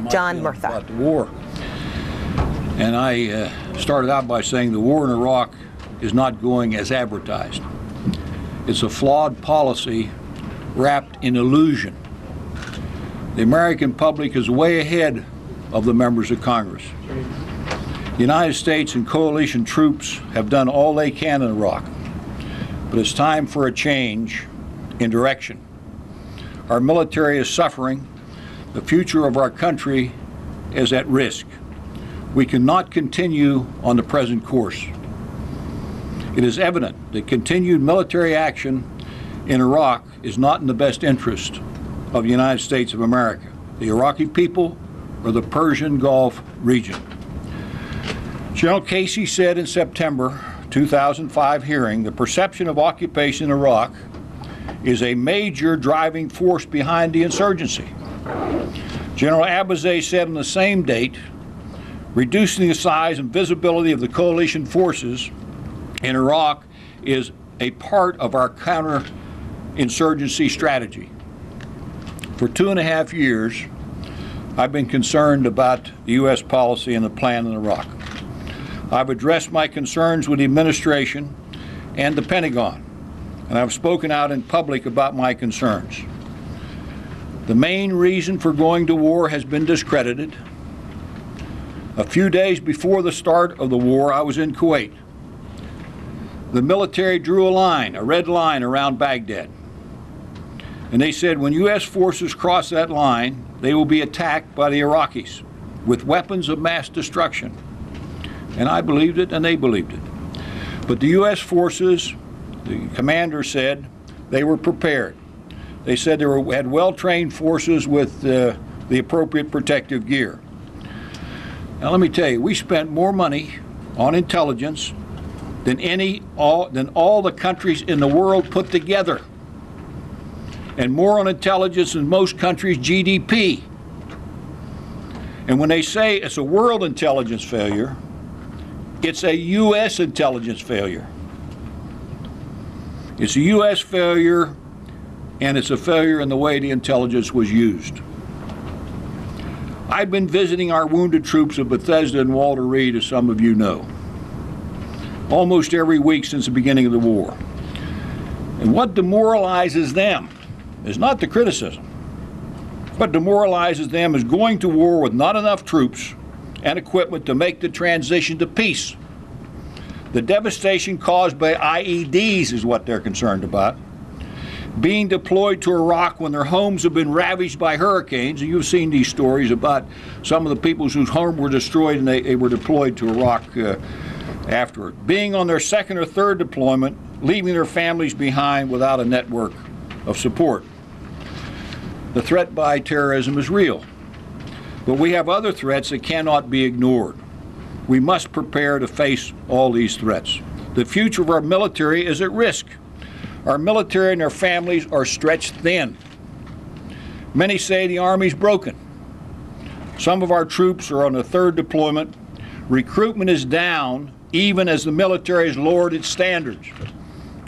John Murtha. About the war. And I started out by saying the war in Iraq is not going as advertised. It's a flawed policy wrapped in illusion. The American public is way ahead of the members of Congress. The United States and coalition troops have done all they can in Iraq, but it's time for a change in direction. Our military is suffering. The future of our country is at risk. We cannot continue on the present course. It is evident that continued military action in Iraq is not in the best interest of the United States of America, the Iraqi people, or the Persian Gulf region. General Casey said in September 2005 hearing, the perception of occupation in Iraq is a major driving force behind the insurgency. General Abbazay said on the same date, reducing the size and visibility of the coalition forces in Iraq is a part of our counterinsurgency strategy. For 2.5 years, I've been concerned about the U.S. policy and the plan in Iraq. I've addressed my concerns with the administration and the Pentagon, and I've spoken out in public about my concerns. The main reason for going to war has been discredited. A few days before the start of the war, I was in Kuwait. The military drew a line, a red line around Baghdad. And they said when U.S. forces cross that line, they will be attacked by the Iraqis with weapons of mass destruction. And I believed it, and they believed it. But the U.S. forces, the commander said, they were prepared. They said they had well-trained forces with the appropriate protective gear. Now let me tell you, we spent more money on intelligence than all the countries in the world put together, and more on intelligence than most countries' GDP. And when they say it's a world intelligence failure, it's a U.S. intelligence failure. It's a U.S. failure, and it's a failure in the way the intelligence was used. I've been visiting our wounded troops at Bethesda and Walter Reed, as some of you know, almost every week since the beginning of the war. And what demoralizes them is not the criticism. What demoralizes them is going to war with not enough troops and equipment to make the transition to peace. The devastation caused by IEDs is what they're concerned about. Being deployed to Iraq when their homes have been ravaged by hurricanes, and you've seen these stories about some of the people whose homes were destroyed and they were deployed to Iraq afterward. Being on their second or third deployment, leaving their families behind without a network of support. The threat by terrorism is real, but we have other threats that cannot be ignored. We must prepare to face all these threats. The future of our military is at risk. Our military and their families are stretched thin. Many say the Army's broken. Some of our troops are on the third deployment. Recruitment is down even as the military has lowered its standards.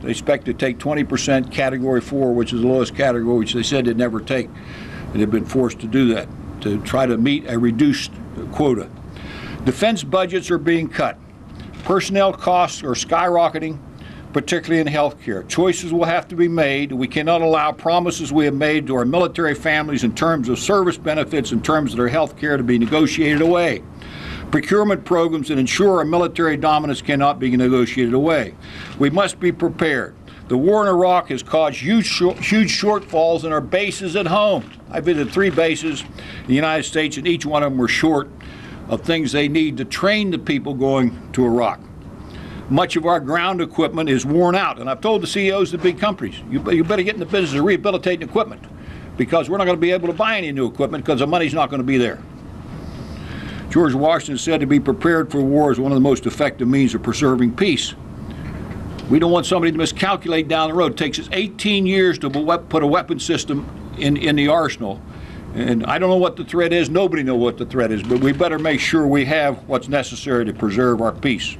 They expect to take 20% Category 4, which is the lowest category, which they said they'd never take, and they've been forced to do that, to try to meet a reduced quota. Defense budgets are being cut. Personnel costs are skyrocketing, particularly in health care. Choices will have to be made. We cannot allow promises we have made to our military families in terms of service benefits, in terms of their health care, to be negotiated away. Procurement programs that ensure our military dominance cannot be negotiated away. We must be prepared. The war in Iraq has caused huge shortfalls in our bases at home. I visited 3 bases in the United States, and each one of them were short of things they need to train the people going to Iraq. Much of our ground equipment is worn out, and I've told the CEOs of the big companies, you better get in the business of rehabilitating equipment, because we're not going to be able to buy any new equipment because the money's not going to be there. George Washington said to be prepared for war is one of the most effective means of preserving peace. We don't want somebody to miscalculate down the road. It takes us 18 years to put a weapon system in the arsenal. And I don't know what the threat is. Nobody knows what the threat is. But we better make sure we have what's necessary to preserve our peace.